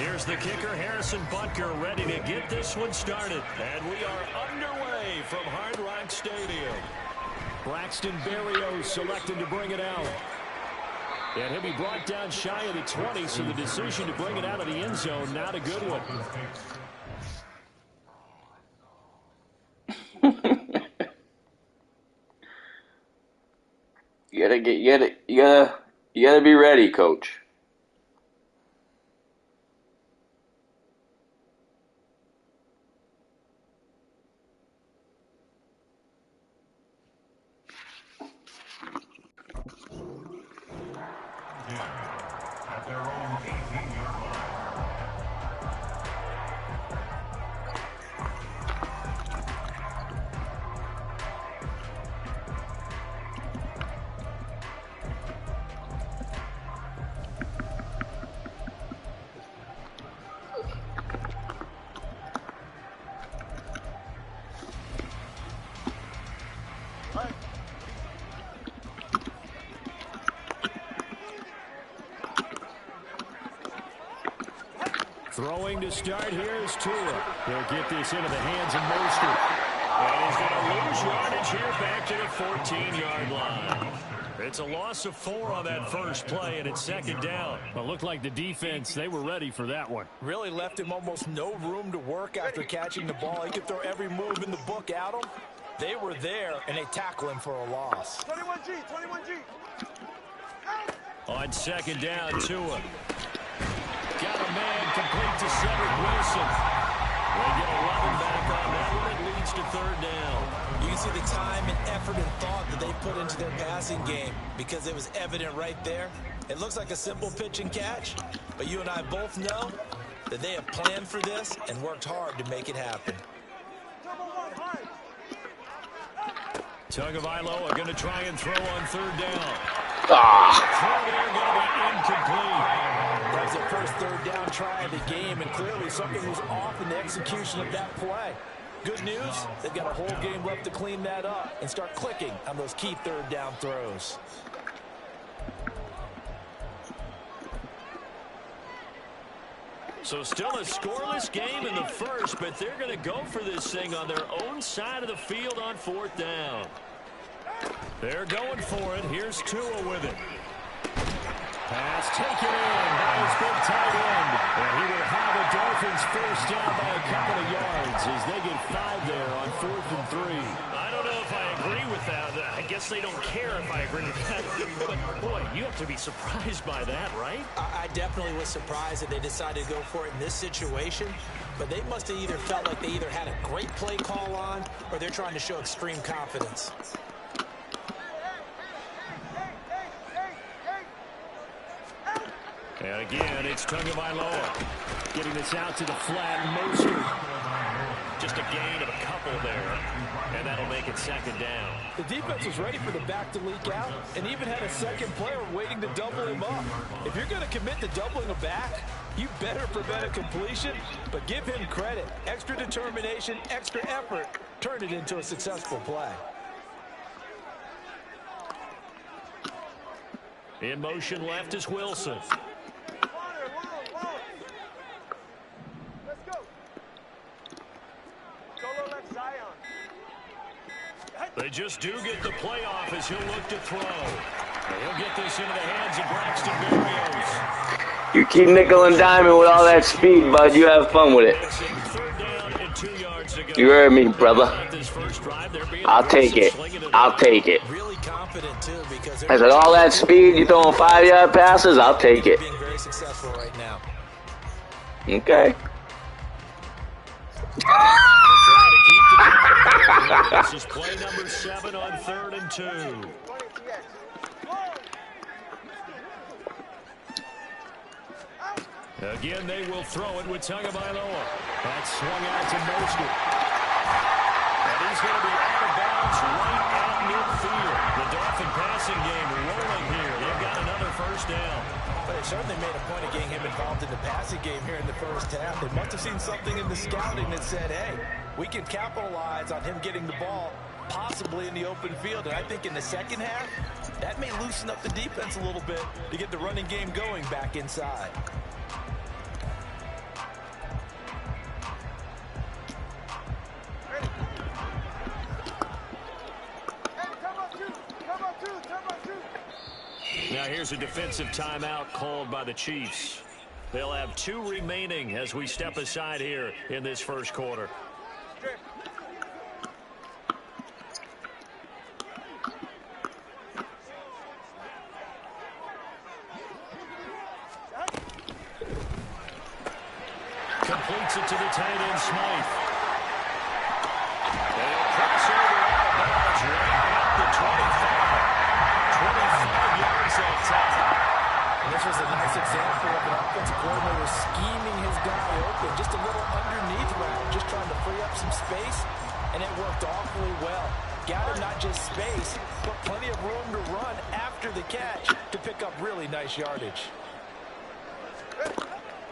Here's the kicker, Harrison Butker, ready to get this one started. And we are underway from Hard Rock Stadium. Braxton Berrios selected to bring it out. And he'll be brought down shy of the 20, so the decision to bring it out of the end zone, not a good one. You gotta be ready, coach. At their own 18-yard line. Throwing to start here is Tua. He'll get this into the hands of Mostert. And he's going to lose yardage here back to the 14-yard line. It's a loss of 4 on that first play, and it's second down. Well, it looked like the defense, they were ready for that one. Really left him almost no room to work after catching the ball. He could throw every move in the book at him. They were there, and they tackle him for a loss. 21G, 21G. On second down, Tua. Got a man complete to Cedric Wilson. They get a running back on that one. It leads to third down. You can see the time and effort and thought that they put into their passing game because it was evident right there. It looks like a simple pitch and catch, but you and I both know that they have planned for this and worked hard to make it happen. Tagovailoa going to try and throw on third down. Ah. Throw there going to be incomplete. That was the first third down try of the game, and clearly something was off in the execution of that play. Good news, they've got a whole game left to clean that up and start clicking on those key third down throws. So still a scoreless game in the first, but they're going to go for this thing on their own side of the field on fourth down. They're going for it. Here's Tua with it. Pass taken in by his big tight end. And he will have the Dolphins first down by a couple of yards as they get 5 there on 4th and 3. I don't know if I agree with that. I guess they don't care if I agree with that. But, boy, you have to be surprised by that, right? I definitely was surprised that they decided to go for it in this situation. But they must have either felt like they either had a great play call on or they're trying to show extreme confidence. And again, it's Tagovailoa getting this out to the flat. Mostert. Just a gain of a couple there. And that'll make it second down. The defense was ready for the back to leak out and even had a second player waiting to double him up. If you're going to commit to doubling a back, you better prevent a completion, but give him credit. Extra determination, extra effort, turn it into a successful play. In motion left is Wilson. They just do get the playoff as he'll look to throw. He'll get this into the hands of Braxton Berrios. You keep nickel and diming with all that speed, bud. You have fun with it. Third down and 2 yards to go. You heard me, brother. I'll take it. I'll take it. Really confident too because I said all that speed, you throwing 5-yard passes, I'll take it. Being very successful right now. Okay. This is play number 7 on 3rd and 2. Again, they will throw it with Tagovailoa. That's swung out to Mostert. And he's going to be out of bounds right at midfield. The Dolphin passing game rolling here. They've got another first down. But they certainly made a point of getting him involved in the passing game here in the first half. They must have seen something in the scouting that said, hey, we can capitalize on him getting the ball possibly in the open field. And I think in the second half, that may loosen up the defense a little bit to get the running game going back inside. here's a defensive timeout called by the Chiefs. They'll have 2 remaining as we step aside here in this first quarter. Completes it to the tight end, Smythe. They'll cross over out of bounds right at the 25 yards that time. And this was a nice example of an offensive coordinator scheming his guy open. Just a little underneath route, just trying to free up some space, and it worked awfully well. Got him not just space, but plenty of room to run after the catch to pick up really nice yardage.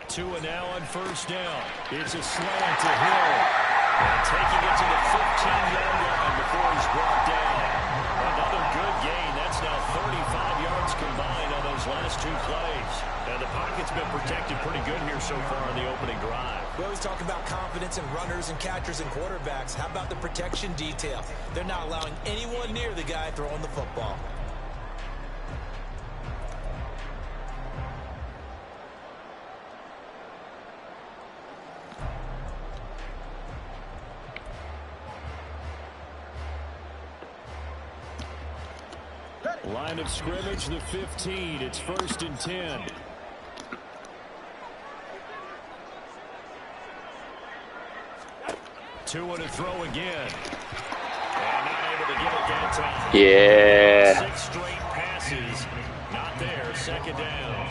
Tua now on first down. It's a slant to Hill. And taking it to the 15-yard line before he's brought down. Another good gain. That's now 35 yards combined on those last 2 plays. And the pocket's been protected pretty good here so far on the opening drive. We always talk about confidence in runners and catchers and quarterbacks. How about the protection detail? They're not allowing anyone near the guy throwing the football. Line of scrimmage, the 15. It's 1st and 10. Tua to throw again. And not able to get it that time. Yeah. 6 straight passes. Not there. 2nd down.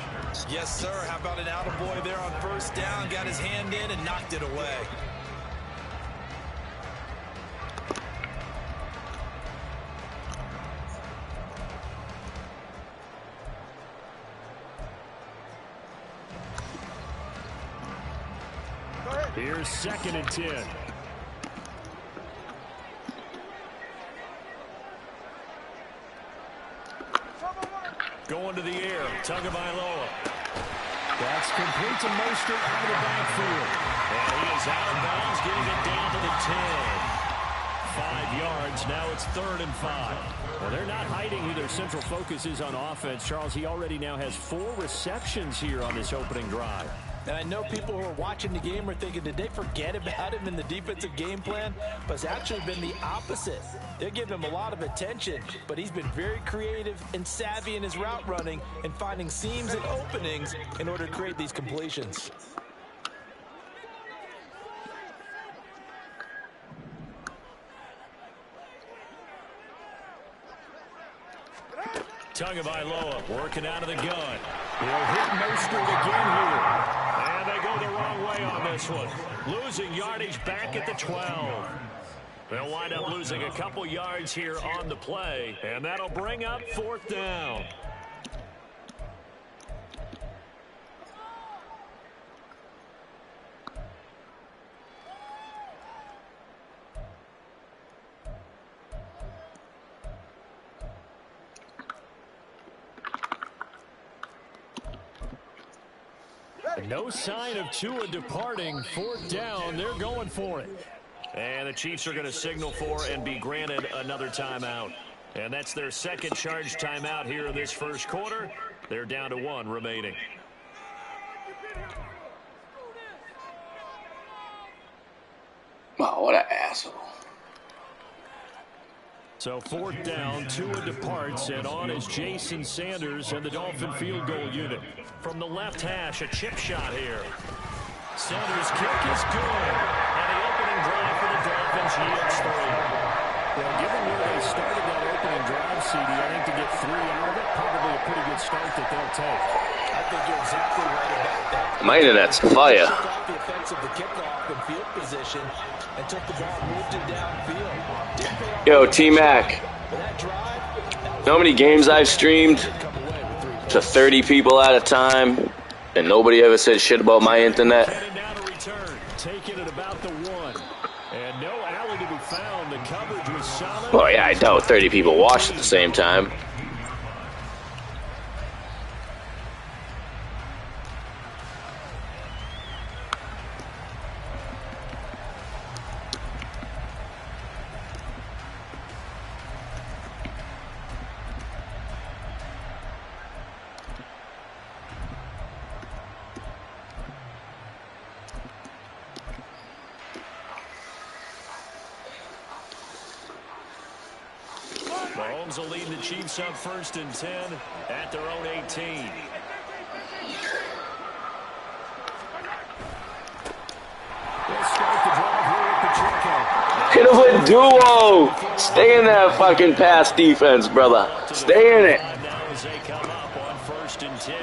Yes, sir. How about an attaboy there on first down? Got his hand in and knocked it away. Here's 2nd and 10. Going to the air. Tagovailoa. That's complete to Mostert out of the backfield. And he is out of bounds, getting it down to the 10. 5 yards. Now it's 3rd and 5. Well, they're not hiding who their central focus is on offense. Charles, he already now has 4 receptions here on this opening drive. And I know people who are watching the game are thinking, did they forget about him in the defensive game plan? But it's actually been the opposite. They're giving him a lot of attention, but he's been very creative and savvy in his route running and finding seams and openings in order to create these completions. Tagovailoa working out of the gun. He'll hit Mostert again here. And they go the wrong way on this one. Losing yardage back at the 12. They'll wind up losing a couple yards here on the play. And that'll bring up 4th down. No sign of Tua departing. 4th down. They're going for it. And the Chiefs are going to signal for and be granted another timeout. And that's their 2nd charge timeout here in this first quarter. They're down to 1 remaining. Wow, what an asshole. So 4th down, Tua departs, and on is Jason Sanders and the Dolphin field goal unit. From the left hash, a chip shot here. Sanders' kick is good, and the opening drive for the Dolphins yields 3. Well, given where they started that opening drive, CD, I think to get 3 out of it, probably a pretty good start that they'll take. I think you're exactly right about that. My internet's fire. Took off the effects of the kickoff and field position and took the ball, moved it downfield. Yo, T-Mac. You know how many games I've streamed to 30 people at a time, and nobody ever said shit about my internet? Taking it about the 1. And no alley to be found. The coverage was solid. Well, yeah, I doubt 30 people watched at the same time. Mahomes will lead the Chiefs up 1st and 10 at their own 18. Hit him with duo. Stay in that fucking pass defense, brother. Stay in it. Now as they come up on 1st and 10.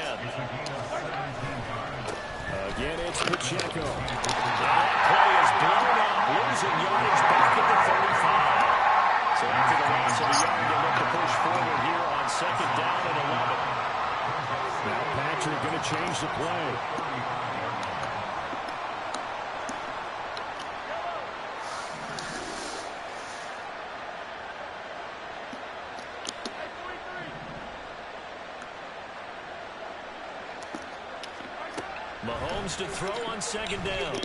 Again, it's Pacheco. That play is blown up, losing yardage back at the 35. So after the loss of a yard, they look to push forward here on 2nd down and 11. Now Patrick going to change the play. Mahomes to throw on 2nd down.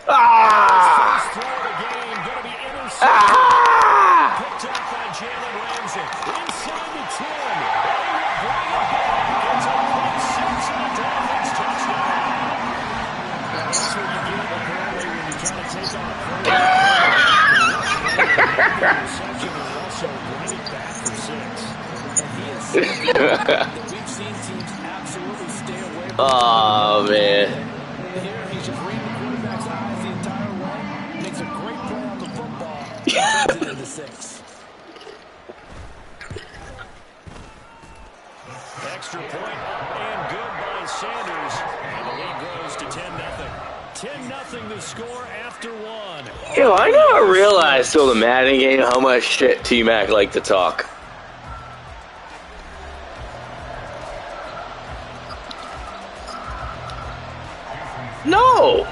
Ah! First throw of the game, going to be intercepted. Ah! Picked up by Jalen Ramsey. Inside the 10. They will bring it back. It's a quick 6 and a Dolphins touchdown. That's what you get apparently when you try to take on a reception and also bring it back for 6. And he is something that we've seen teams absolutely stay away from. Oh, man. Here, he's just reading the quarterback's eyes the entire way. Makes a great play on the football. Turns it into 6. Extra point up and good by Sanders. And the lead grows to 10-0. 10-0 the score after 1. Yo, I never realized till the Madden game how much shit T-Mac liked to talk. No!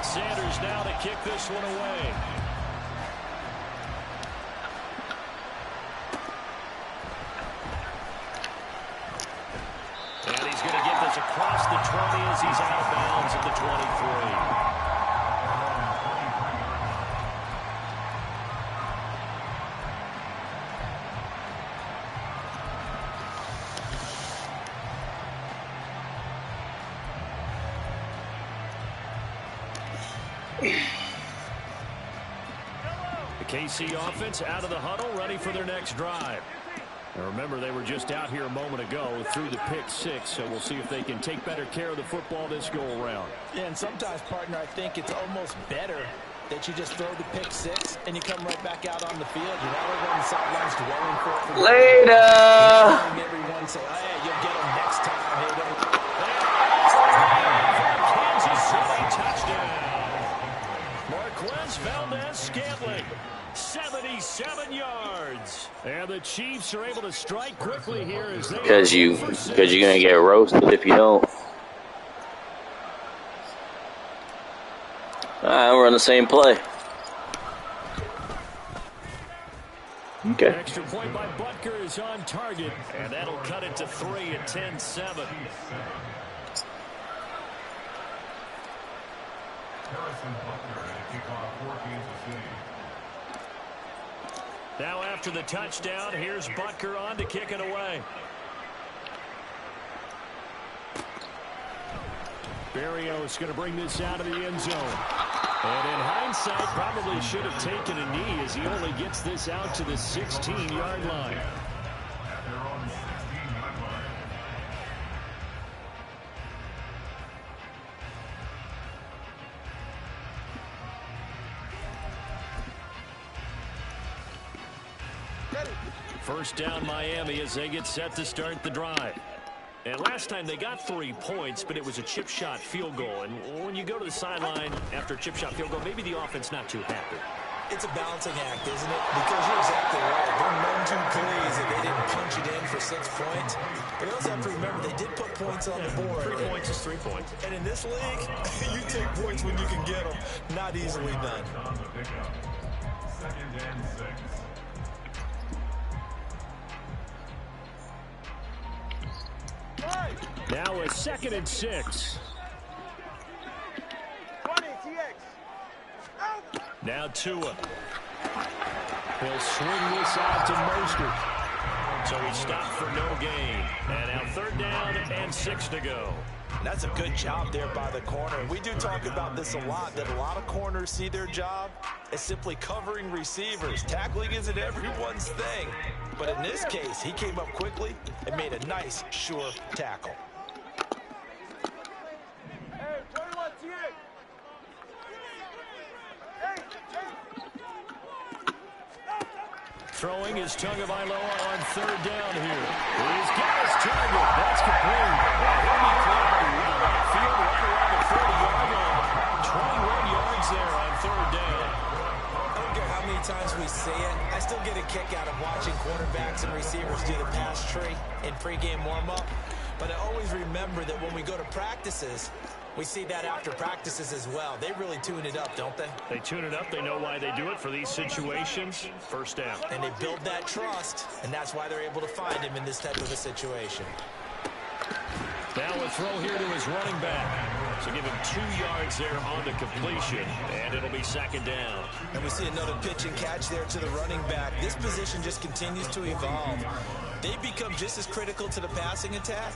Sanders now to kick this one away. And he's going to get this across the 20 as he's out of bounds at the 23. The KC offense out of the huddle, ready for their next drive. And remember, they were just out here a moment ago through the pick 6, so we'll see if they can take better care of the football this go-around. Yeah, and sometimes, partner, I think it's almost better that you just throw the pick 6 and you come right back out on the field. You're not over on the sidelines dwelling for it. Later! Everyone say, oh, hey, you'll get them next time. Hey, don't. Kansas City touchdown. Marquez Valdez-Scantling, 77 yards. And the Chiefs are able to strike quickly here as they... Because you're going to get roasted if you don't. Alright, we're on the same play. Okay. Extra point by Butker is on target, and that'll cut it to 3 at 10-7. Now after the touchdown, here's Butker on to kick it away. Berrios going to bring this out of the end zone. And in hindsight, probably should have taken a knee as he only gets this out to the 16-yard line. First down Miami as they get set to start the drive. And last time they got 3 points, but it was a chip shot field goal. And when you go to the sideline after a chip shot field goal, maybe the offense not too happy. It's a balancing act, isn't it? Because you're exactly right. They're none too pleased that they didn't punch it in for 6 points. But you also have to remember they did put points on the board. 3 points is 3 points. And in this league, you take points when you can get them. Not easily done. Second and 6. Now a 2nd and 6. Now Tua. He'll swing this out to Mostert. So he stopped for no gain. And now 3rd down and 6 to go. That's a good job there by the corner. We do talk about this a lot, that a lot of corners see their job as simply covering receivers. Tackling isn't everyone's thing. But in this case, he came up quickly and made a nice, sure tackle. Throwing is Tagovailoa on 3rd down here. He's got his target. That's complete. He'll be cleared right outfield, right around the 40-yard line. 21 yards there on 3rd down. I don't care how many times we see it. I still get a kick out of watching quarterbacks and receivers do the pass tree in pregame warm-up. But I always remember that when we go to practices, we see that after practices as well. They really tune it up, don't they? They tune it up. They know why they do it for these situations. 1st down. And they build that trust, and that's why they're able to find him in this type of a situation. Now a throw here to his running back. So give him 2 yards there on the completion, and it'll be 2nd down. And we see another pitch and catch there to the running back. This position just continues to evolve. They become just as critical to the passing attack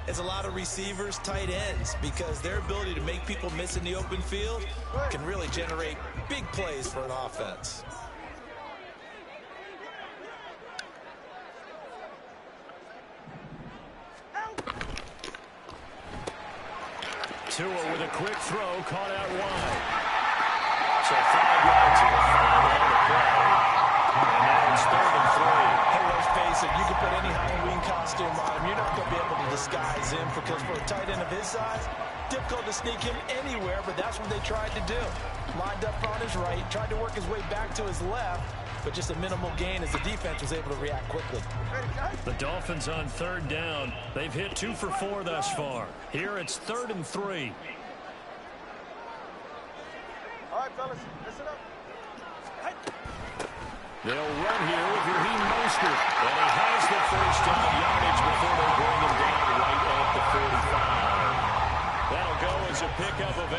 as a lot of receivers, tight ends, because their ability to make people miss in the open field can really generate big plays for an offense. Tua with a quick throw, caught out wide. So 5 yards to the 5 on the play. And now it's 3rd and 3. Hey, let's face it, you can put any Halloween costume on him. You're not going to be able to disguise him because for a tight end of his size, difficult to sneak him anywhere, but that's what they tried to do. Lined up on his right, tried to work his way back to his left, but just a minimal gain as the defense was able to react quickly. The Dolphins on 3rd down. They've hit 2 for 4 thus far. Here it's 3rd and 3. All right, fellas, listen up. They'll run here with Raheem Mostert. And he has the 1st down yardage before they bring him down right at the 45. That'll go as a pickup of 8.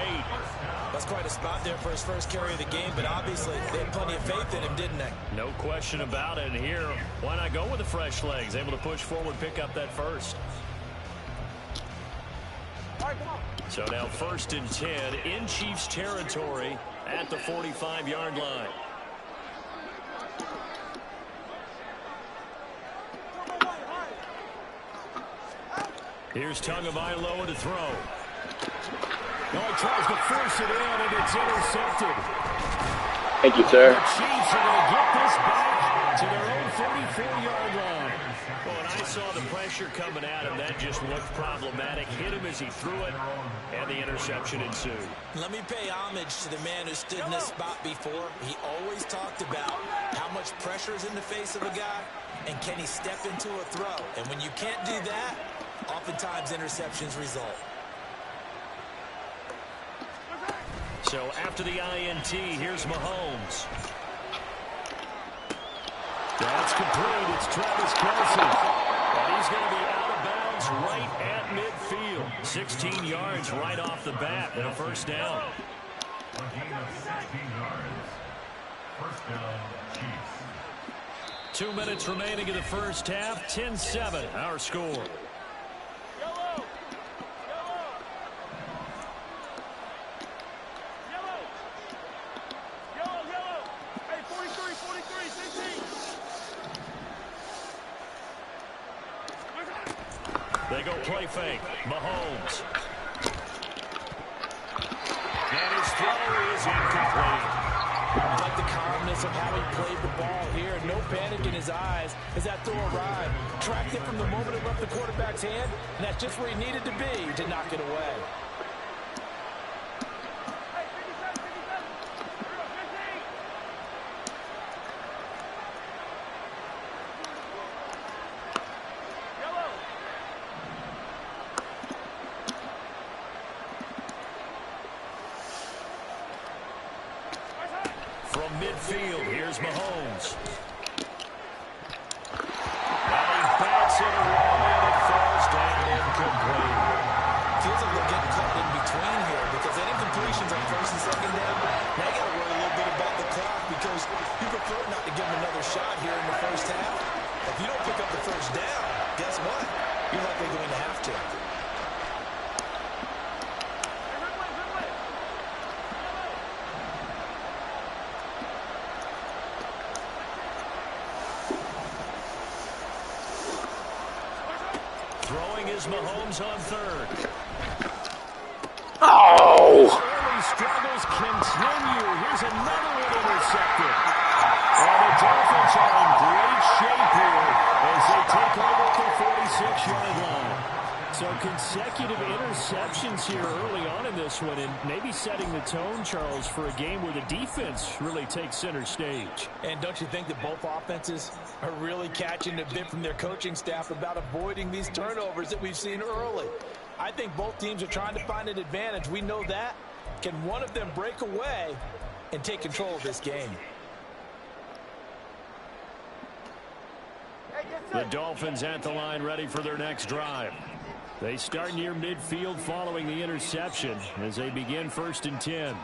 That's quite a spot there for his first carry of the game, but obviously they had plenty of faith in him, didn't they? No question about it. And here, why not go with the fresh legs? Able to push forward, pick up that 1st. All right, come on. So now 1st and 10 in Chiefs territory at the 45-yard line. Here's Tagovailoa to throw. No, he tries to force it in, and it's intercepted. Thank you, sir. The Chiefs are going to get this back to their own 44-yard line. Well, when I saw the pressure coming at him, that just looked problematic. Hit him as he threw it, and the interception ensued. Let me pay homage to the man who stood in this spot before. He always talked about how much pressure is in the face of a guy, and can he step into a throw. And when you can't do that, oftentimes interceptions result. So after the INT, here's Mahomes. That's complete. It's Travis Kelce. And he's going to be out of bounds right at midfield. 16 yards right off the bat and a 1st down. A gain of 16 yards. 1st down, Chiefs. 2 minutes remaining in the 1st half. 10-7, our score. They go play fake. Mahomes. And his throw is incomplete. I like the calmness of how he played the ball here. No panic in his eyes as that throw arrived. Tracked it from the moment it left the quarterback's hand, and that's just where he needed to be to knock it away. From midfield, here's Mahomes. And he bats it around and it falls down incomplete. Feels like they're getting caught in between here because that incompletion's on 1st and 2nd down. Now you got to worry a little bit about the clock because you prefer not to give him another shot here in the 1st half. If you don't pick up the first down, guess what? You're likely going to have to. Throwing is Mahomes on third. Oh! Early struggles continue. Here's another one intercepted. And the Dolphins are in great shape here as they take over at the 46-yard line. So consecutive interceptions here early on in this one, and maybe setting the tone, Charles, for a game where the defense really takes center stage. And don't you think that both offenses are really catching a bit from their coaching staff about avoiding these turnovers that we've seen early? I think both teams are trying to find an advantage. We know that. Can one of them break away and take control of this game? The Dolphins at the line ready for their next drive. They start near midfield following the interception as they begin 1st and 10.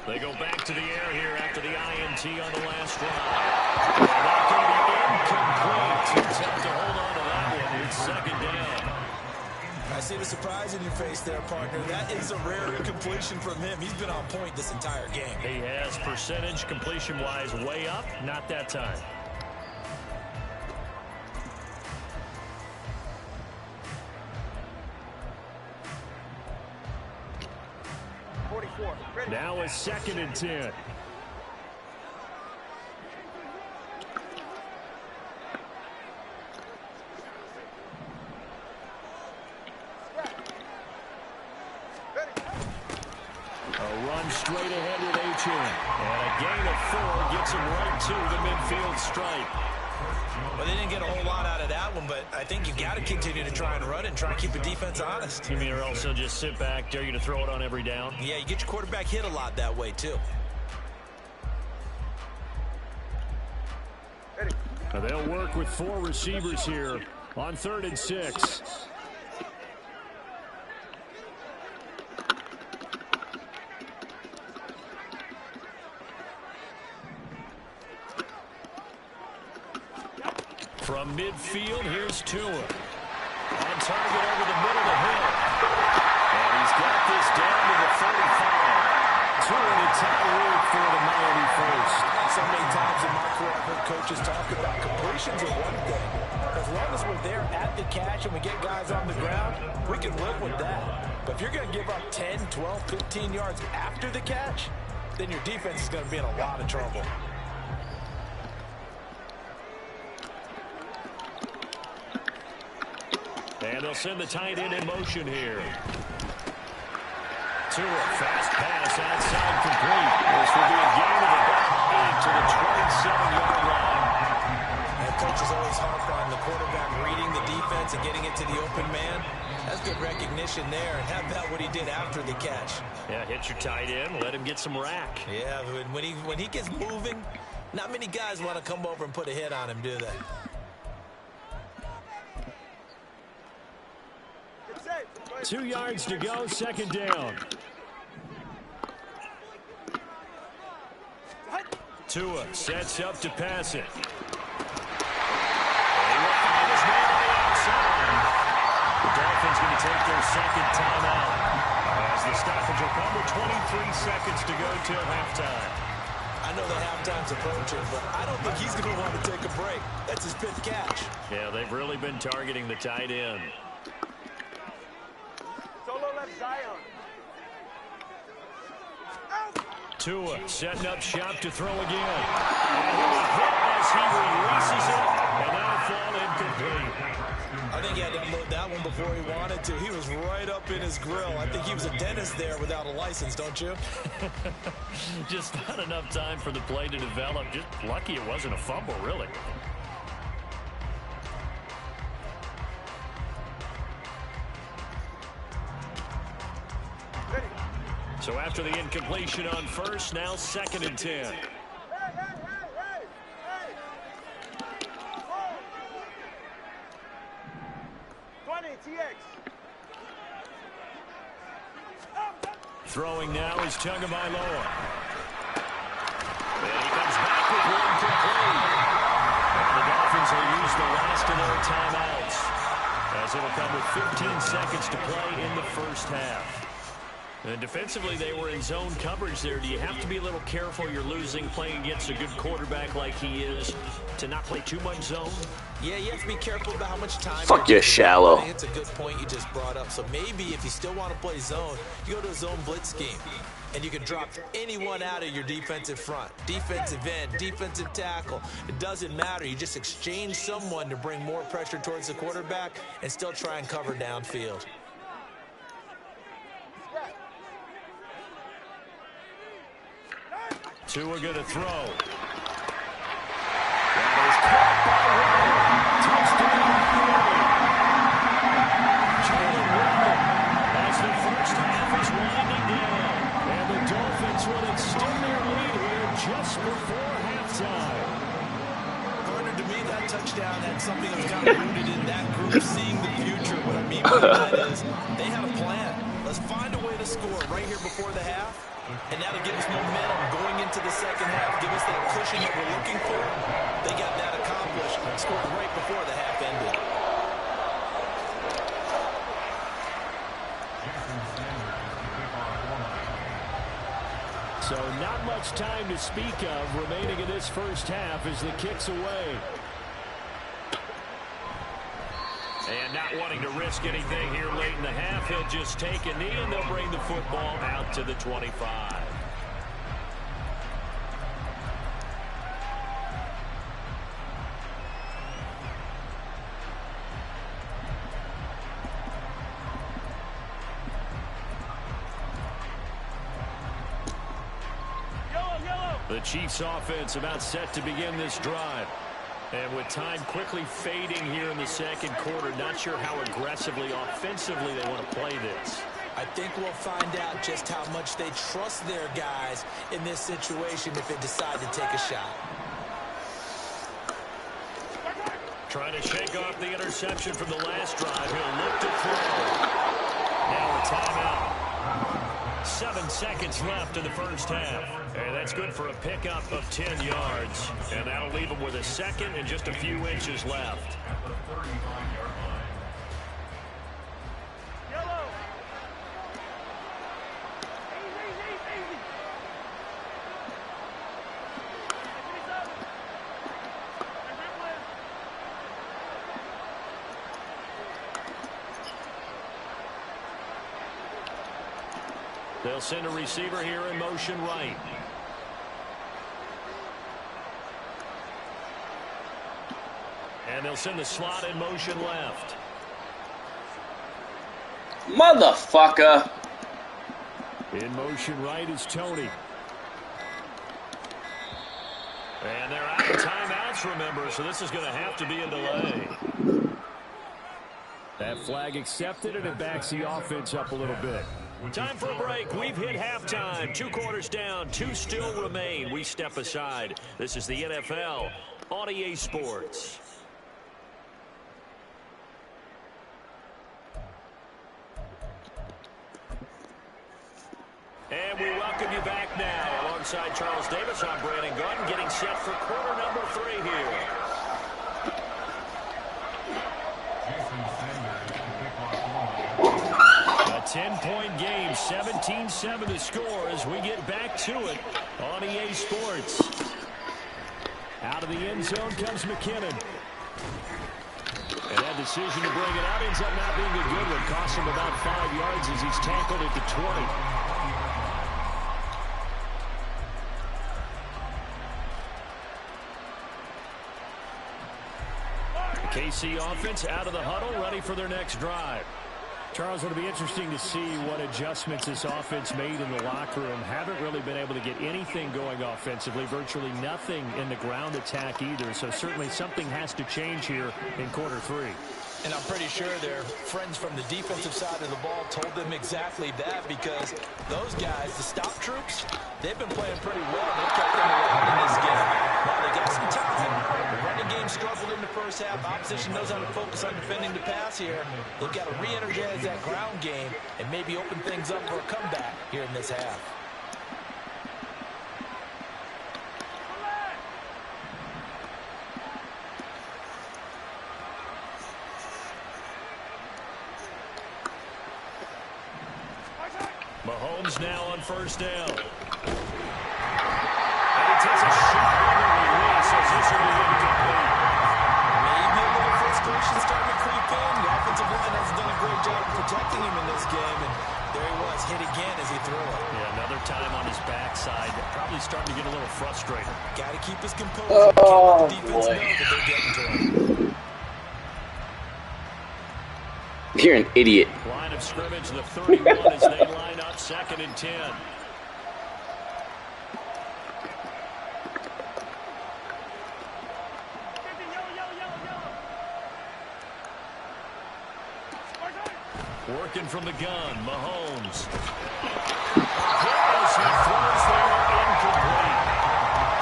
They go back to the air here after the INT on the last drive. And that's going to be incomplete. It's tough to hold on to that one. It's 2nd down. I see the surprise in your face there, partner. That is a rare incompletion from him. He's been on point this entire game. He has percentage completion-wise way up. Not that time. Now it's 2nd and 10. A run straight ahead with H.M. And a gain of 4 gets him right to the midfield stripe. Well, they didn't get a whole lot out of that one, but I think you got to continue to try and run it and try and keep the defense honest. You mean or also just sit back, dare you to throw it on every down? Yeah, you get your quarterback hit a lot that way, too. Now they'll work with 4 receivers here on 3rd and 6. From midfield, here's Tua. On target over the middle of the hill. And he's got this down to the 45. Tua to Tyreek for the Miami first. So many times in my career, I've heard coaches talk about completions are one thing. As long as we're there at the catch and we get guys on the ground, we can live with that. But if you're going to give up 10, 12, 15 yards after the catch, then your defense is going to be in a lot of trouble. And they'll send the tight end in motion here. Tua, fast pass outside complete. This will be a gain of about 8 to the 27-yard line. And coaches always harp on the quarterback reading the defense and getting it to the open man. That's good recognition there. And how about what he did after the catch? Yeah, hit your tight end, let him get some rack. Yeah, when he gets moving, not many guys want to come over and put a hit on him, do they? Two yards to go, 2nd down. Tua sets up to pass it. And he will find his man on the outside. The Dolphins going to take their 2nd timeout as the stoppage will come with 23 seconds to go till halftime. I know that halftime's approaching, but I don't think he's going to want to take a break. That's his 5th catch. Yeah, they've really been targeting the tight end. Tua setting up shop to throw again. And he will hit as he releases it, and that'll fall incomplete. I think he had to unload that one before he wanted to. He was right up in his grill. I think he was a dentist there without a license, don't you? Just not enough time for the play to develop. Just lucky it wasn't a fumble, really. So after the incompletion on first, now 2nd and 10. Throwing now is Tagovailoa. And he comes back with one complete. And the Dolphins will use the last of their timeouts, as it'll come with 15 seconds to play in the first half. And defensively, they were in zone coverage there. Do you have to be a little careful? You're losing playing against a good quarterback like he is to not play too much zone? Yeah, you have to be careful about how much time. Fuck, you're shallow. It's a good point you just brought up. So maybe if you still want to play zone, you go to a zone blitz scheme. And you can drop anyone out of your defensive front. Defensive end, defensive tackle. It doesn't matter. You just exchange someone to bring more pressure towards the quarterback and still try and cover downfield. Tua going to throw. That is caught by Waddle. Touchdown. Jalen Waddle as the first half is winding down. And the Dolphins will extend their lead here just before halftime. Gardner, to me, that touchdown had something that was kind of rooted in that group seeing the future. What I mean by that is they had a plan. Let's find a way to score right here before the half. And that'll give us momentum going into the second half. Give us that cushion that we're looking for. They got that accomplished. Scored right before the half ended. So not much time to speak of remaining in this first half as the kick's away. And not wanting to risk anything here late in the half, he'll just take a knee and they'll bring the football out to the 25. The Chiefs offense about set to begin this drive. And with time quickly fading here in the second quarter, not sure how aggressively, offensively they want to play this. I think we'll find out just how much they trust their guys in this situation if they decide to take a shot. Trying to shake off the interception from the last drive. He'll look to throw. Now a timeout. 7 seconds left in the first half. And that's good for a pickup of 10 yards. And that'll leave him with a second and just a few inches left. They'll send a receiver here in motion right. And they'll send the slot in motion left. Motherfucker. In motion right is Tony. And they're out of timeouts, remember, so this is going to have to be a delay. That flag accepted, and it backs the offense up a little bit. Time for a break. We've hit halftime. 2 quarters down. 2 still remain. We step aside. This is the NFL on EA Sports. And we welcome you back now. Alongside Charles Davis, I'm Brandon Gunn, getting set for quarter number 3 here. A 10-point game, 17-7 the score as we get back to it on EA Sports. Out of the end zone comes McKinnon. And that decision to bring it out ends up not being a good one. Costs him about 5 yards as he's tackled at the 20. KC offense out of the huddle, ready for their next drive. Charles, it'll be interesting to see what adjustments this offense made in the locker room. Haven't really been able to get anything going offensively, virtually nothing in the ground attack either. So certainly something has to change here in quarter 3. And I'm pretty sure their friends from the defensive side of the ball told them exactly that, because those guys, the stop troops, they've been playing pretty well. They kept them around in this game. Now they got some time. The running game struggled in the first half. Opposition knows how to focus on defending the pass here. They've got to re-energize that ground game and maybe open things up for a comeback here in this half. Mahomes now on first down. And he takes a shot on the release as this will be incomplete. Maybe a little frustration starting to creep in. The offensive line has done a great job of protecting him in this game, and there he was, hit again as he threw it. Yeah, another time on his backside. Probably starting to get a little frustrated. Got to keep his composure. Can't let the defense know that they're getting to him. You're an idiot. Line of scrimmage, the 31 as they line up, 2nd and 10. Working from the gun, Mahomes. As he throws there, incomplete.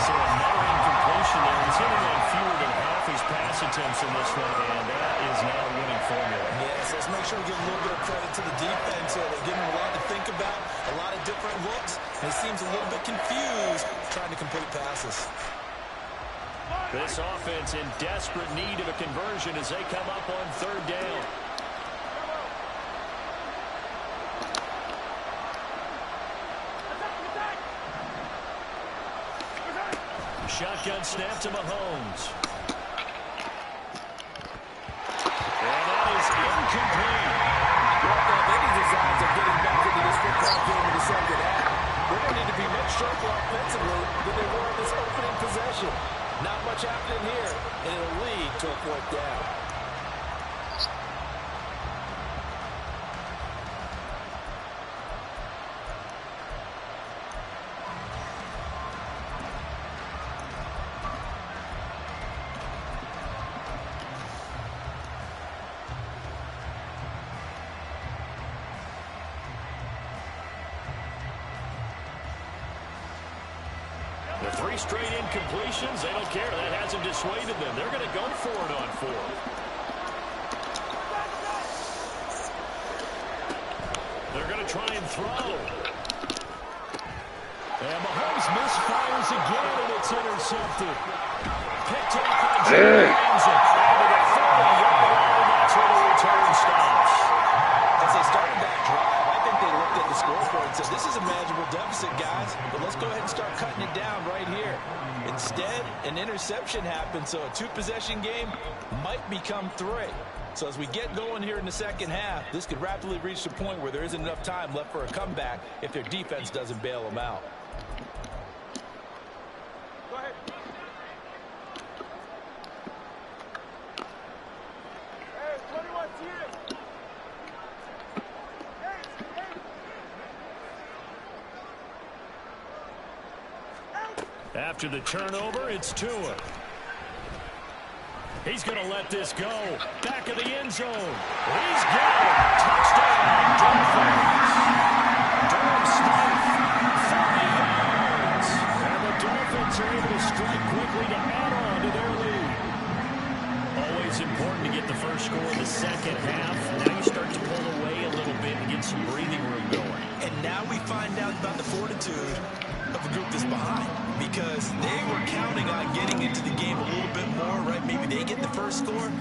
So another incompletion there. He's hitting on fewer than half his pass attempts in this one, and that is not a winning formula. Yes, let's make sure we give a little bit of credit to the defense here. They're giving him a lot to think about, a lot of different looks, and he seems a little bit confused trying to complete passes. This offense in desperate need of a conversion as they come up on 3rd down. Shotgun snap to Mahomes. And that is incomplete. Well, any designs of getting back into this football game in the second half, they're going to need to be much sharper offensively than they were in this opening possession. Not much happening here, and it'll lead to a 4th down. The 3 straight incompletions, they don't care. That hasn't dissuaded them. They're going to go for it on 4th. They're going to try and throw. And Mahomes misfires again, and it's intercepted. Picked off by James. And to the 30-yard line, that's where the return stops. As they started that drive, I think they looked at the scoreboard and said, this is a manageable deficit, guys, but let's go ahead and start cutting it down right here. Instead, an interception happened, so a 2-possession game might become 3. So as we get going here in the second half, this could rapidly reach the point where there isn't enough time left for a comeback if their defense doesn't bail them out. Go ahead. Hey, 21, see it. After the turnover, it's Tua. He's going to let this go. Back of the end zone. He's got it. Touchdown, Dolphins. Durham Smith, 30 yards. And the Dolphins are able to strike quickly to add on to their lead. Always important to get the first score in the second half. Now you start to pull away a little bit and get some breathing room going. And now we find out about the fortitude of the group that's behind, because they were counting on getting into the game a little bit more, right? Maybe they get the first score.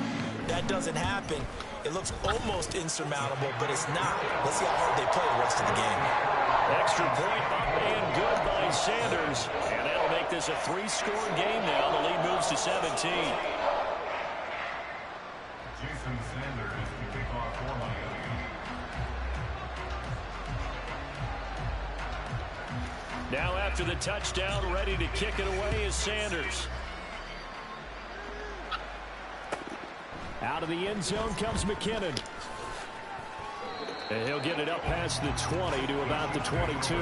That doesn't happen. It looks almost insurmountable, but it's not. Let's see how hard they play the rest of the game. Extra point up and good by Sanders. And that'll make this a 3-score game now. The lead moves to 17. Jason Sanders to kick off for Miami. Now after the touchdown, ready to kick it away is Sanders. Out of the end zone comes McKinnon. And he'll get it up past the 20 to about the 22.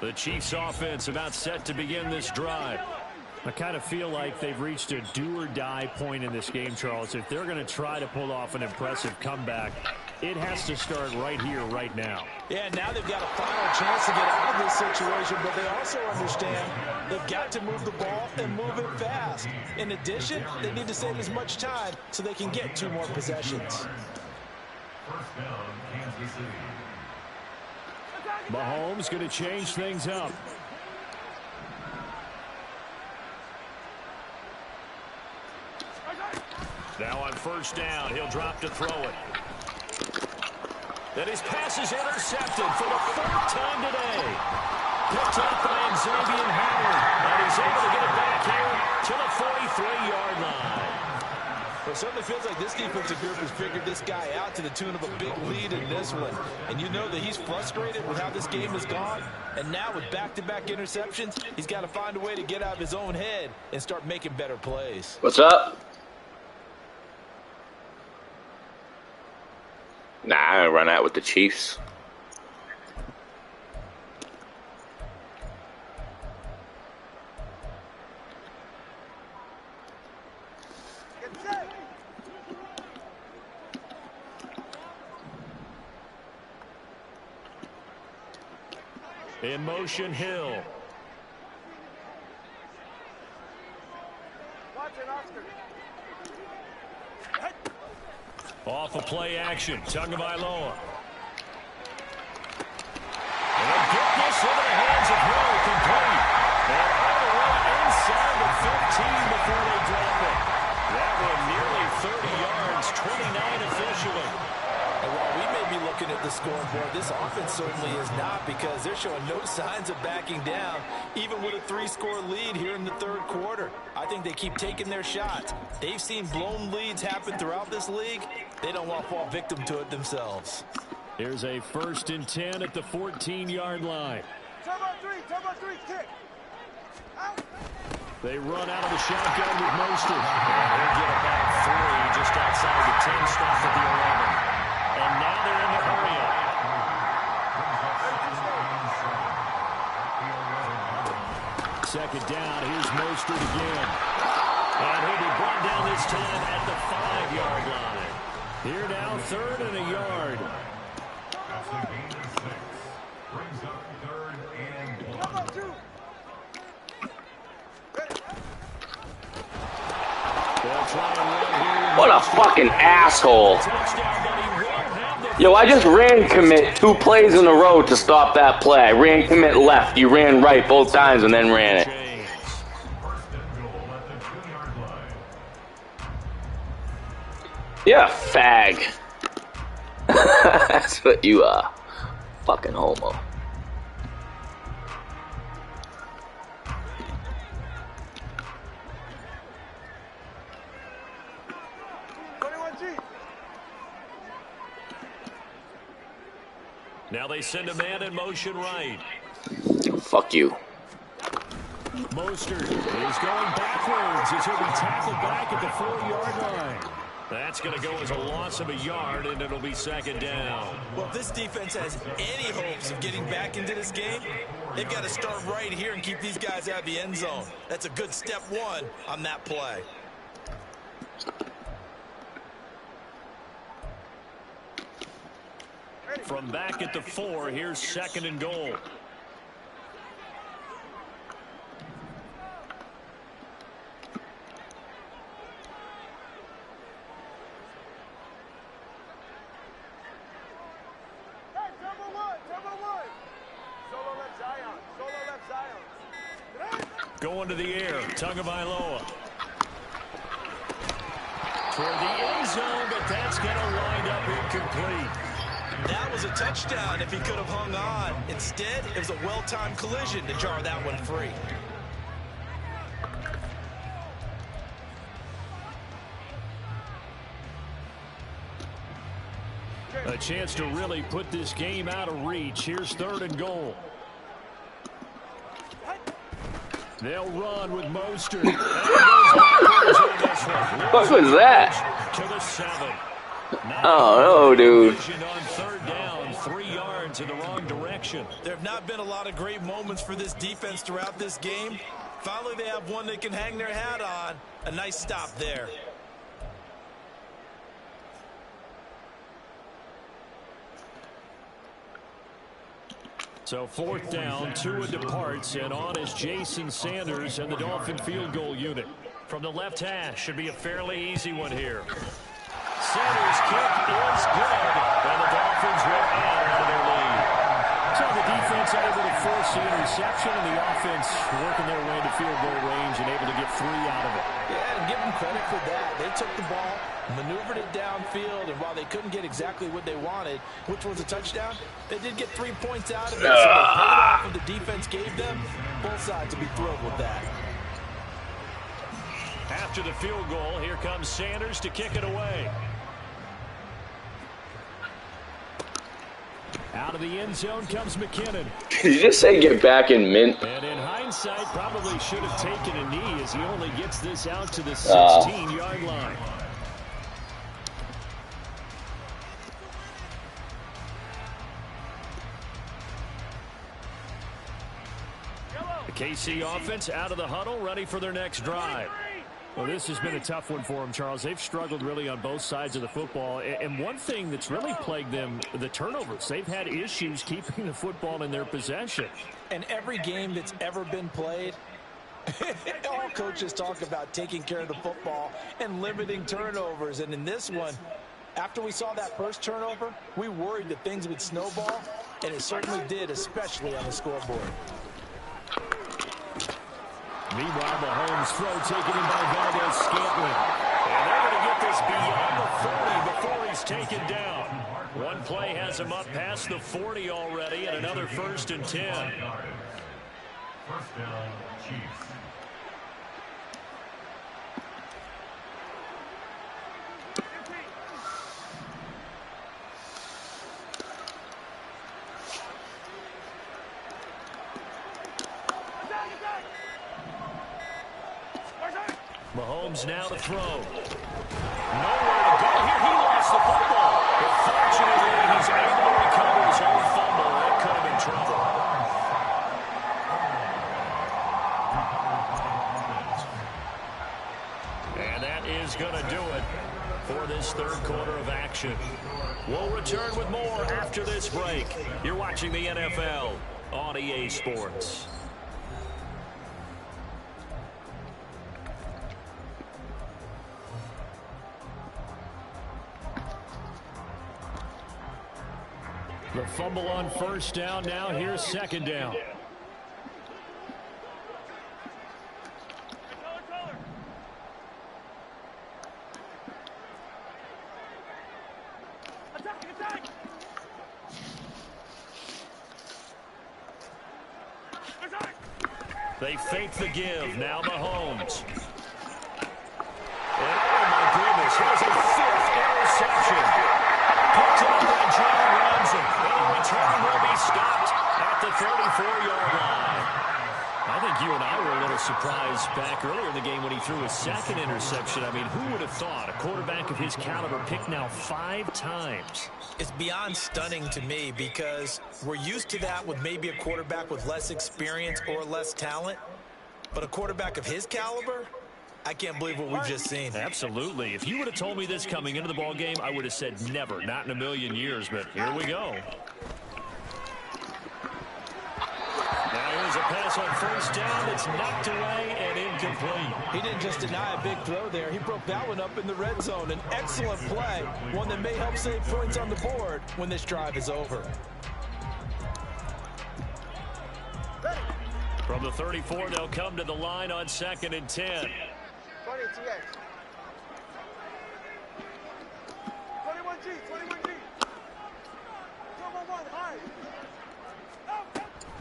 The Chiefs offense about set to begin this drive. I kind of feel like they've reached a do-or-die point in this game, Charles. If they're going to try to pull off an impressive comeback, it has to start right here, right now. Yeah, now they've got a final chance to get out of this situation, but they also understand they've got to move the ball and move it fast. In addition, they need to save as much time so they can get 2 more possessions. First down, Kansas City. Mahomes going to change things up. Now on first down, he'll drop to throw it. And his pass is intercepted for the third time today. Picked up by Xavier Howard. And he's able to get it back here to the 43-yard line. Well, it certainly feels like this defensive group has figured this guy out to the tune of a big lead in this one. And you know that he's frustrated with how this game has gone. And now with back-to-back interceptions, he's got to find a way to get out of his own head and start making better plays. What's up? Nah, I'm gonna run out with the Chiefs. In motion, Hill. Off a play action, Tagovailoa. And get this into the hands of Hill, complete. And all the way inside the 15 before they drop it. That one nearly 30 yards, 29 officially. And while we may be looking at the scoreboard, this offense certainly is not, because they're showing no signs of backing down, even with a 3-score lead here in the third quarter. I think they keep taking their shots. They've seen blown leads happen throughout this league. They don't want to fall victim to it themselves. Here's a 1st and 10 at the 14-yard line. Turn on three, kick. Out. They run out of the shotgun with Mostert. And they'll get about 3 just outside the 10 stop at the 11. And now they're in the hurry up. Second down, here's Mostert again. And he'll be brought down this time at the 5-yard line. Here now, 3rd and a yard. As the gain of 6 brings up 3rd and 1. Come on, 2. They'll try and run here. What a fucking asshole. Yo, I just ran commit 2 plays in a row to stop that play. I ran commit left. You ran right both times and then ran it. 1st and goal at the 2-yard line. You're a fag. That's what you are. Fucking homo. Now they send a man in motion right. Fuck you. Mostert is going backwards as he'll be tackled back at the 4-yard line. That's going to go as a loss of a yard, and it'll be 2nd down. Well, if this defense has any hopes of getting back into this game, they've got to start right here and keep these guys out of the end zone. That's a good step 1 on that play. From back at the 4, here's 2nd and goal. Going to the air, Tagovailoa. Toward the end zone, but that's going to wind up incomplete. That was a touchdown if he could have hung on. Instead, it was a well-timed collision to jar that one free. A chance to really put this game out of reach. Here's 3rd and goal. They'll run with Mostert. What was that? To the 7. Oh, no, dude. On 3rd down, 3 yards in the wrong direction. There have not been a lot of great moments for this defense throughout this game. Finally, they have one they can hang their hat on. A nice stop there. So 4th down, Tua departs, and on is Jason Sanders and the Dolphin field goal unit. From the left hash, should be a fairly easy one here. Sanders' kick is good, and the Dolphins will add to their lead. So the the interception, and the offense working their way to field goal range and able to get 3 out of it. Yeah, and give them credit for that. They took the ball, maneuvered it downfield, and while they couldn't get exactly what they wanted, which was a touchdown, they did get 3 points out of it. So they paid off what the defense gave them. Both sides will be thrilled with that. After the field goal, here comes Sanders to kick it away. Out of the end zone comes McKinnon. Did you just say get back in mint? And in hindsight, probably should have taken a knee as he only gets this out to the 16-yard line. The KC offense out of the huddle, ready for their next drive. Well, this has been a tough one for them, Charles. They've struggled really on both sides of the football. And one thing that's really plagued them, the turnovers. They've had issues keeping the football in their possession. And every game that's ever been played, all coaches talk about taking care of the football and limiting turnovers. And in this one, after we saw that first turnover, we worried that things would snowball, and it certainly did, especially on the scoreboard. Meanwhile, Mahomes' throw taken in by Valdez-Scantling. And they're going to get this beyond the 40 before he's taken down. One play has him up past the 40 already, and another 1st and 10. First down, Chiefs. Mahomes now to throw. Nowhere to go here. He lost the football. But fortunately, he's able to recover his own fumble. That could have been trouble. And that is going to do it for this 3rd quarter of action. We'll return with more after this break. You're watching the NFL on EA Sports. The fumble on 1st down. Now here's 2nd down. They fake the give. Now Mahomes. And oh my goodness, here's a 5th interception. Picked up by John Ramsey. And return will be stopped at the 34-yard line. I think you and I were a little surprised back earlier in the game when he threw his 2nd interception. I mean, who would have thought a quarterback of his caliber picked now 5 times? It's beyond stunning to me because we're used to that with maybe a quarterback with less experience or less talent. But a quarterback of his caliber, I can't believe what we've just seen. Absolutely. If you would have told me this coming into the ball game, I would have said never, not in a million years. But here we go. Now here's a pass on 1st down. It's knocked away and incomplete. He didn't just deny a big throw there. He broke that one up in the red zone. An excellent play, one that may help save points on the board when this drive is over. From the 34, they'll come to the line on 2nd and 10. 20 TX. 21G, 21G. 111, high.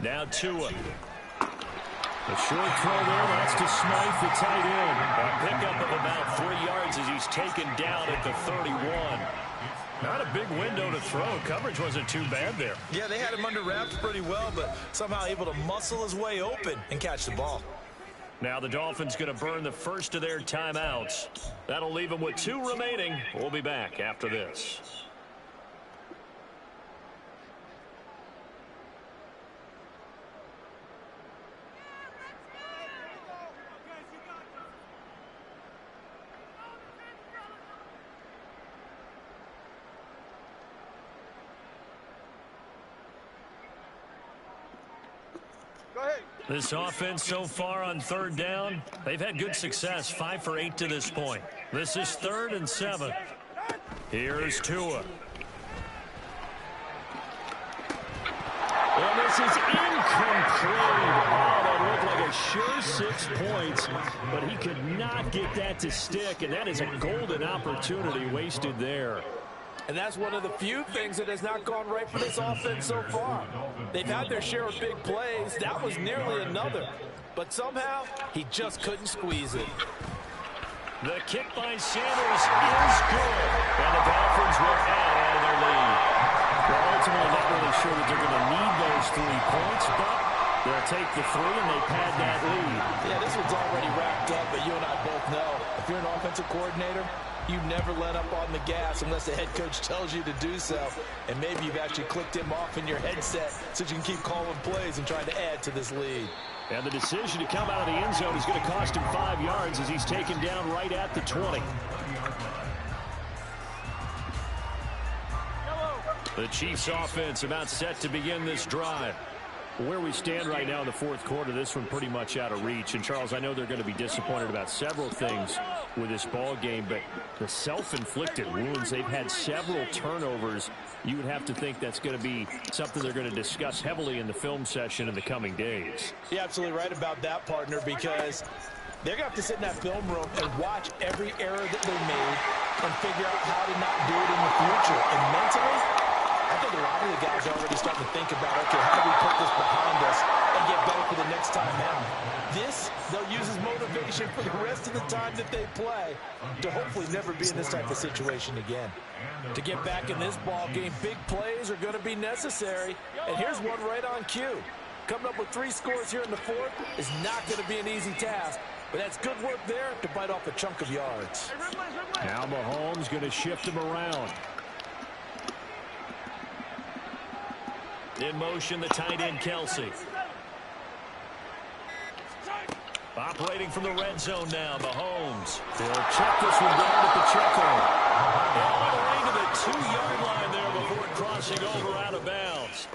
Now Tua. A short throw there, that's to Smythe, the tight end. A pickup of about 3 yards as he's taken down at the 31. Not a big window to throw. Coverage wasn't too bad there. Yeah, they had him under wraps pretty well, but somehow able to muscle his way open and catch the ball. Now the Dolphins going to burn the first of their timeouts. That'll leave them with 2 remaining. We'll be back after this. This offense so far on 3rd down, they've had good success, 5 for 8 to this point. This is 3rd and 7. Here's Tua. And this is incomplete. complete. Oh, that looked like a sure 6 points, but he could not get that to stick, and that is a golden opportunity wasted there. And that's one of the few things that has not gone right for this offense so far. They've had their share of big plays. That was nearly another. But somehow, he just couldn't squeeze it. The kick by Sanders is good. And the Dolphins will add on to their lead. Well, ultimately, not really sure that they're going to need those 3 points, but they'll take the 3 and they pad that lead. Yeah, this one's already wrapped up, but you and I both know if you're an offensive coordinator, you never let up on the gas unless the head coach tells you to do so. And maybe you've actually clicked him off in your headset so you can keep calling plays and trying to add to this lead. And the decision to come out of the end zone is going to cost him 5 yards as he's taken down right at the 20. The Chiefs offense about set to begin this drive. Where we stand right now in the fourth quarter, this one pretty much out of reach. And, Charles, I know they're going to be disappointed about several things with this ball game, but the self-inflicted wounds, they've had several turnovers. You would have to think that's going to be something they're going to discuss heavily in the film session in the coming days. You're absolutely right about that, partner, because they're going to have to sit in that film room and watch every error that they made and figure out how to not do it in the future. And mentally, I think a lot of the guys are already starting to think about, okay, how do we put this behind us and get better for the next time out? This, they'll use as motivation for the rest of the time that they play to hopefully never be in this type of situation again. To get back in this ball game, big plays are going to be necessary. And here's one right on cue. Coming up with 3 scores here in the fourth is not going to be an easy task. But that's good work there to bite off a chunk of yards. Now Mahomes going to shift him around. In motion, the tight end, Kelsey. Operating from the red zone now, Mahomes. They'll check this one down at the check-in. All the way to the 2-yard line there before crossing over out of bounds.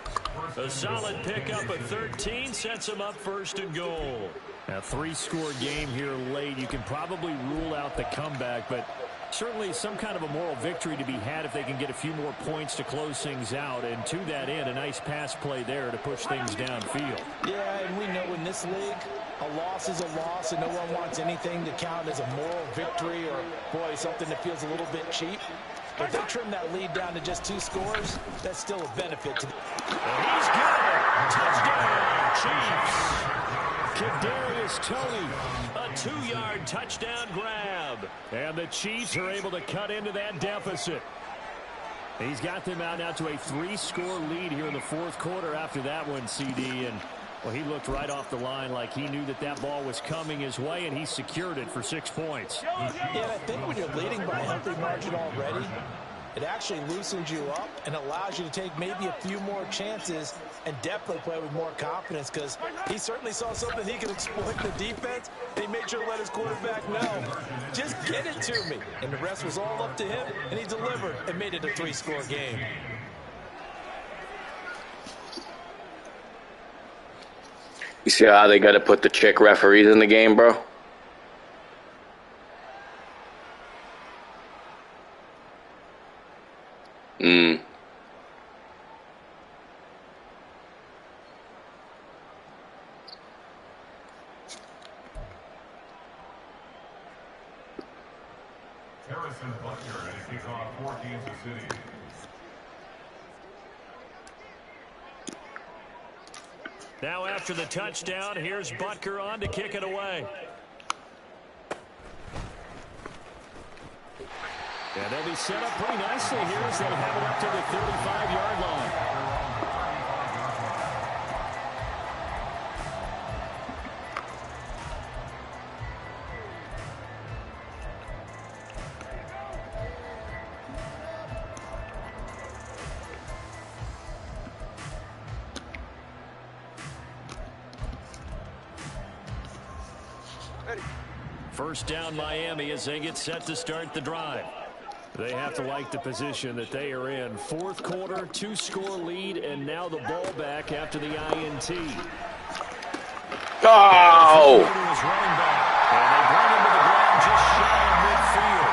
A solid pickup at 13 sets him up first and goal. A 3-score game here late. You can probably rule out the comeback, but certainly some kind of a moral victory to be had if they can get a few more points to close things out. And to that end, a nice pass play there to push things downfield. Yeah, and we know in this league, a loss is a loss, and no one wants anything to count as a moral victory or, boy, something that feels a little bit cheap. But if they trim that lead down to just 2 scores, that's still a benefit to them. And he's got it. Touchdown, Chiefs. Kadarius Toney, a 2-yard touchdown grab. And the Chiefs are able to cut into that deficit. He's got them out now to a 3-score lead here in the fourth quarter after that one, CD. And, well, he looked right off the line like he knew that that ball was coming his way, and he secured it for 6 points. Yeah, I think when you're leading by a healthy margin already, it actually loosens you up and allows you to take maybe a few more chances and definitely play with more confidence, because he certainly saw something he could exploit the defense, and he made sure to let his quarterback know, just get it to me. And the rest was all up to him, and he delivered and made it a 3-score game. You see how they got to put the chick referees in the game, bro? Harrison Butker as he kicks off for Kansas City. Now after the touchdown, here's Butker on to kick it away. And they'll be set up pretty nicely here as they have it up to the 35-yard line. First down, Miami, as they get set to start the drive. They have to like the position that they are in. Fourth quarter, 2-score lead, and now the ball back after the INT. Oh! And they bring him to the ground just shy of midfield.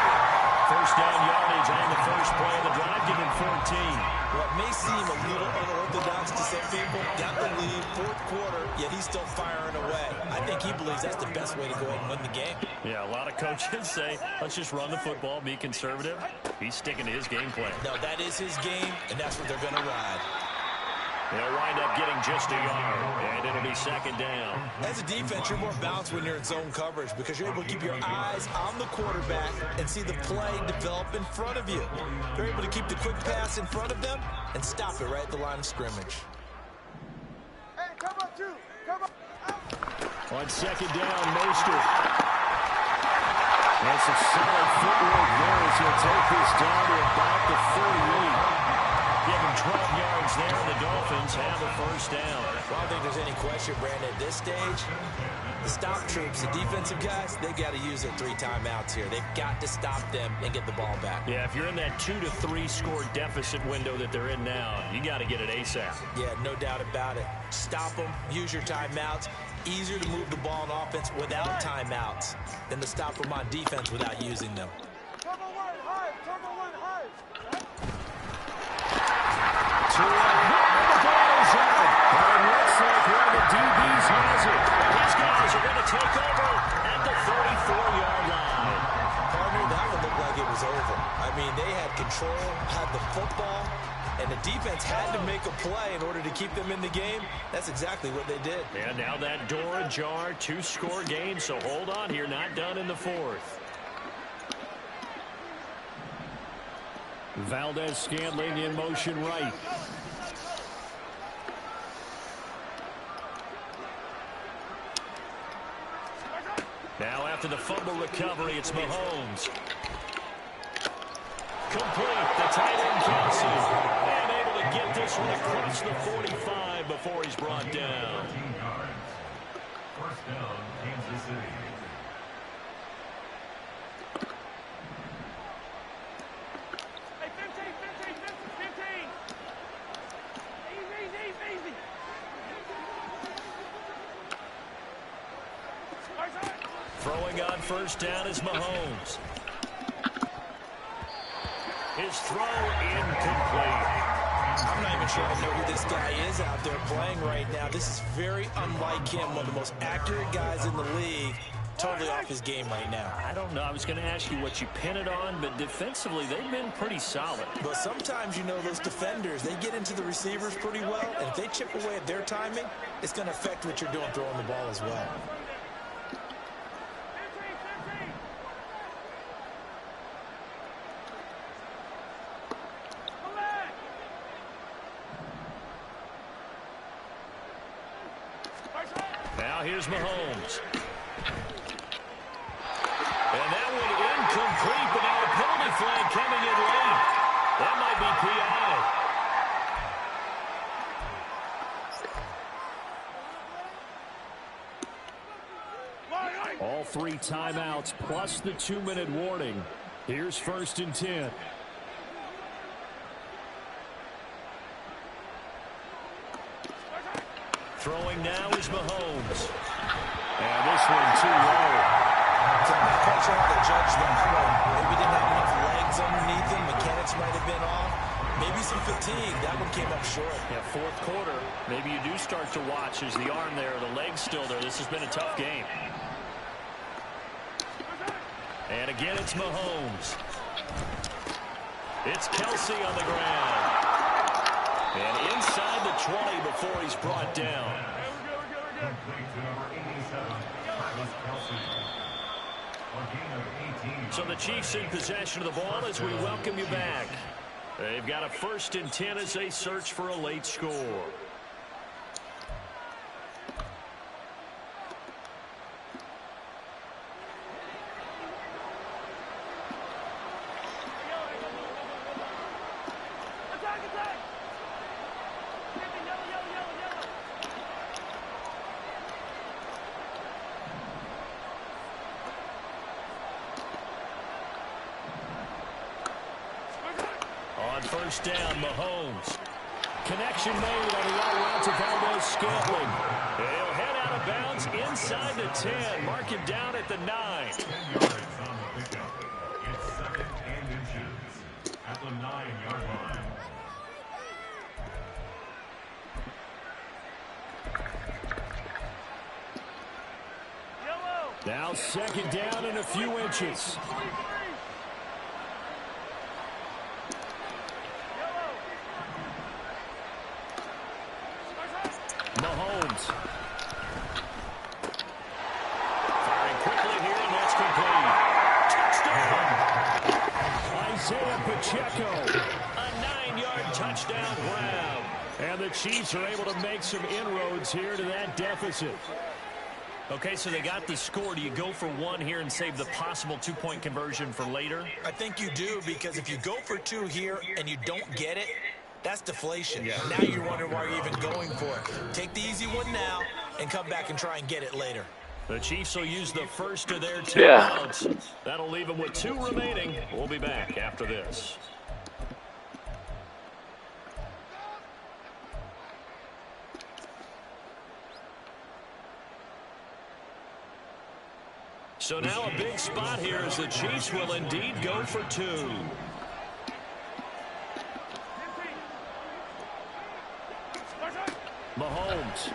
First down yardage on the first play of the drive, giving 14. What may seem a little unorthodox to some people, got the lead, fourth quarter, yet he's still firing away. I think he believes that's the best way to go ahead and win the game. Yeah, a lot of coaches say, let's just run the football, be conservative. He's sticking to his game plan. No, that is his game, and that's what they're going to ride. They'll wind up getting just a yard, and it'll be second down. As a defense, you're more balanced when you're in zone coverage because you're able to keep your eyes on the quarterback and see the play develop in front of you. You're able to keep the quick pass in front of them and stop it right at the line of scrimmage. Hey, come up, two. Come up. On second down, Mostert. That's a solid footwork there as he'll take this down to about the 48. Give him 12 yards there, and the Dolphins have a first down. Well, I don't think there's any question, Brandon, at this stage. The stop troops, the defensive guys, they got to use their 3 timeouts here. They've got to stop them and get the ball back. Yeah, if you're in that 2 to 3 score deficit window that they're in now, you got to get it ASAP. Yeah, no doubt about it. Stop them, use your timeouts. Easier to move the ball on offense without timeouts than to stop them on defense without using them. Turbo one, high. Turbo one, high. The ball is out. And it looks like one of the DBs has it. These guys are going to take over at the 34-yard line. Partner, that one looked like it was over. I mean, they had control, had the football, and the defense had to make a play in order to keep them in the game. That's exactly what they did. And now that door ajar, 2-score game, so hold on here, not done in the fourth. Valdez-Scantling in motion right. Now after the fumble recovery, it's Mahomes. Complete, the tight end Kelsey. And able to get this one across the 45 before he's brought down. 14 yards. First down, Kansas City. Hey, 15. Easy. Throwing on first down is Mahomes. His throw incomplete. I'm not even sure I know who this guy is out there playing right now. This is very unlike him, one of the most accurate guys in the league. Totally off his game right now. I don't know. I was going to ask you what you pin it on, but defensively, they've been pretty solid. But sometimes, you know, those defenders, they get into the receivers pretty well, and if they chip away at their timing, it's going to affect what you're doing throwing the ball as well. Now here's Mahomes. And that one incomplete, but now a penalty flag coming in late. That might be PI. All 3 timeouts plus the 2-minute warning. Here's first and 10. Throwing now is Mahomes. And this one too low. So I'm not quite sure how to judge that one. Maybe didn't have enough legs underneath him. Mechanics might have been off. Maybe some fatigue. That one came up short. Yeah, fourth quarter. Maybe you do start to watch. Is the arm there, the leg's still there? This has been a tough game. And again, it's Mahomes. It's Kelsey on the ground. And inside the 20 before he's brought down. Complete to number 87, Travis Kelsey. A gain of 18. So the Chiefs in possession of the ball as we welcome you back. They've got a first and 10 as they search for a late score. On first down, Mahomes. Connection made on the right route to Valdez-Scantling. He'll head out of bounds inside the 10. Mark him down at the 9. 10 yards on the pickup. It's second and inches at the 9-yard line. Now second down and a few inches. Mahomes. Firing quickly here, and that's complete. Touchdown! Isaiah Pacheco. A 9-yard touchdown grab. And the Chiefs are able to make some inroads here to that deficit. Okay, so they got the score. Do you go for one here and save the possible two-point conversion for later? I think you do, because if you go for two here and you don't get it, that's deflation. Yeah. Now you're wondering why you're even going for it. Take the easy one now and come back and try and get it later. The Chiefs will use the first of their timeouts. That'll leave them with 2 remaining. We'll be back after this. So now a big spot here as the Chiefs will indeed go for 2. Mahomes.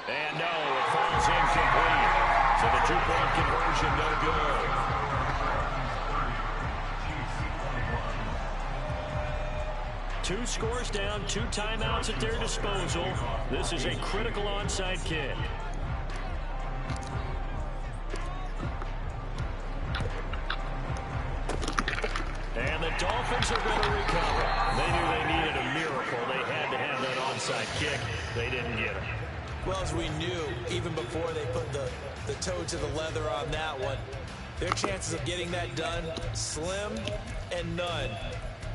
And no, it falls incomplete. So the 2-point conversion no good. Two scores down, 2 timeouts at their disposal. This is a critical onside kick. And the Dolphins are going to recover. They knew they needed a miracle. They had to have that onside kick. They didn't get it. Well, as we knew, even before they put the toe to the leather on that one, their chances of getting that done, slim and none.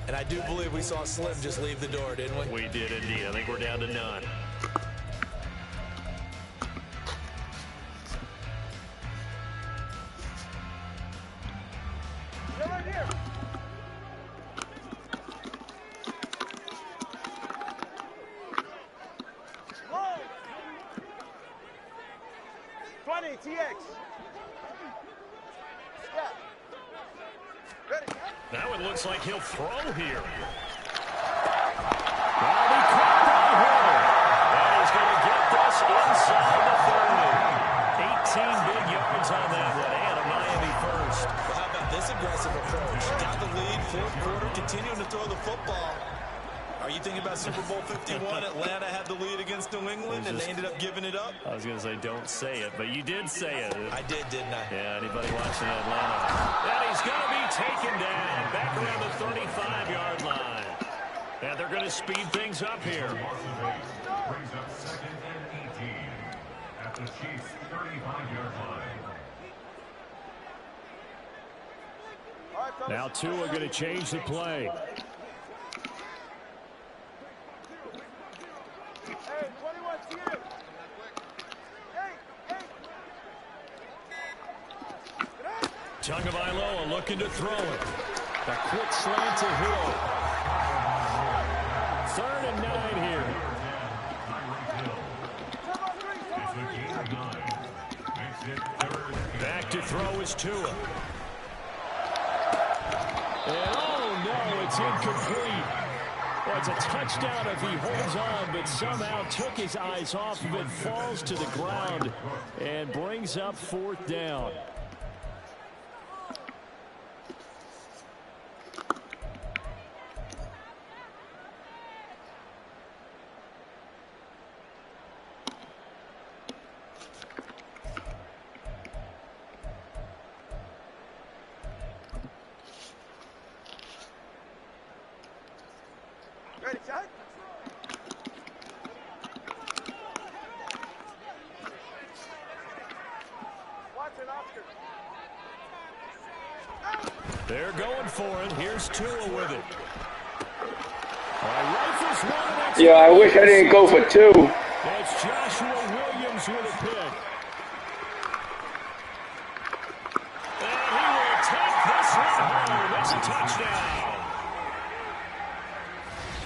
And I do believe we saw Slim just leave the door, didn't we? We did indeed. I think we're down to none. They're right here. Whoa. 20, TX. Step. Ready. Now it looks like he'll throw here. Well, he caught that hole. And he's going to get this inside the 30. 18 big yards on that one, and a Miami first. Well, how about this aggressive approach? Got the lead, fourth quarter, continuing to throw the football. Are you thinking about Super Bowl 51? Atlanta had the lead against New England, and they ended up giving it up? I was going to say, don't say it, but you did say it. I did, didn't I? Yeah, anybody watching Atlanta? And he's going to be taken down back around the 35-yard line. And they're going to speed things up here. Brings up 2nd and 18 at the Chiefs' 35-yard line. All right, fellas. Now Tua going to change the play. Hey, 21, TX. Hey. Tagovailoa looking to throw it. A quick slant to Hill. 3rd and 9 here. Back to throw is Tua. And oh no, it's incomplete. Well, it's a touchdown if he holds on, but somehow took his eyes off of it, falls to the ground, and brings up 4th down. Ready, shot? Watson, Oscar. They're going for it. Here's Tua with it. Rifles one. Yeah, I wish I didn't go for 2. It's Joshua Williams with a pick. And he will take this one home. It's a touchdown.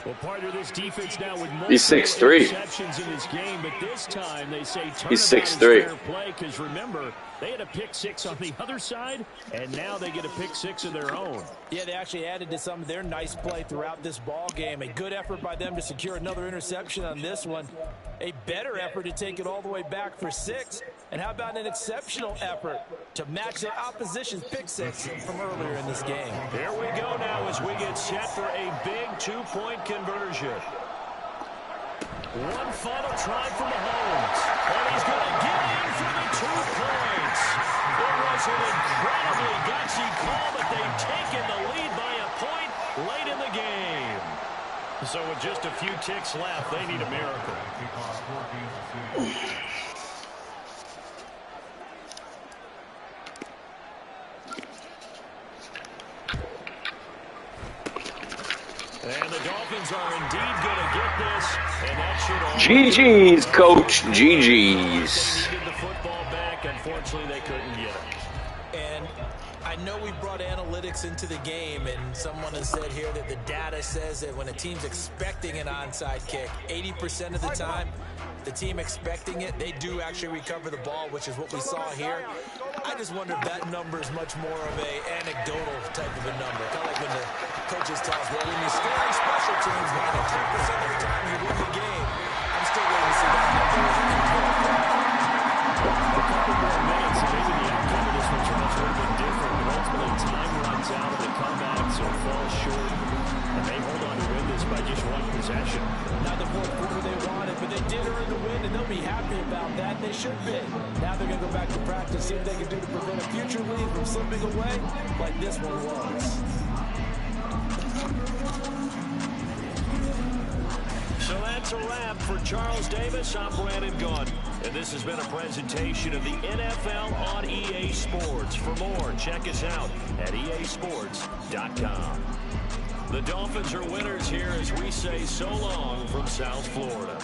Well, partner, this defense now with He's 6'3". interceptions in this game, but this time they say He's turnabout is 6'3". fair play because remember, they had a pick six on the other side, and now they get a pick six of their own. Yeah, they actually added to some of their nice play throughout this ball game. A good effort by them to secure another interception on this one. A better effort to take it all the way back for 6. And how about an exceptional effort to match the opposition's pick six from earlier in this game? Here we go now as we get set for a big two-point conversion. One final try for Mahomes. And he's going to get in for the 2 points. It was an incredibly gutsy call, but they've taken the lead by a point late in the game. So with just a few ticks left, they need a miracle. And the Dolphins are indeed going to get this, and that should all... GG's, Coach. GG's. They needed the football back. Unfortunately, they couldn't get it. And I know we brought analytics into the game, and someone has said here that the data says that when a team's expecting an onside kick, 80% of the time, the team expecting it, they do actually recover the ball, which is what we saw here. I just wonder if that number is much more of a anecdotal type of a number. Kind of like when the coaches tell us, well, when you're scoring special teams, 92% of the time you win the game. I'm still waiting to see that number. A couple more minutes, and maybe the outcome of this one turns a little bit different, but ultimately time runs out of the comeback, so it falls short, and they hold on to win this by just 1 possession. Not the fourth quarter they wanted, but they did earn the win, and they'll be happy about that. They should be. Now they're going to go back to practice, see what they can do to prevent a future lead from slipping away like this one was. So that's a wrap for Charles Davis. I'm Brandon Gaudin, and this has been a presentation of the NFL on EA Sports. For more, check us out at easports.com. The Dolphins are winners here as we say so long from South Florida.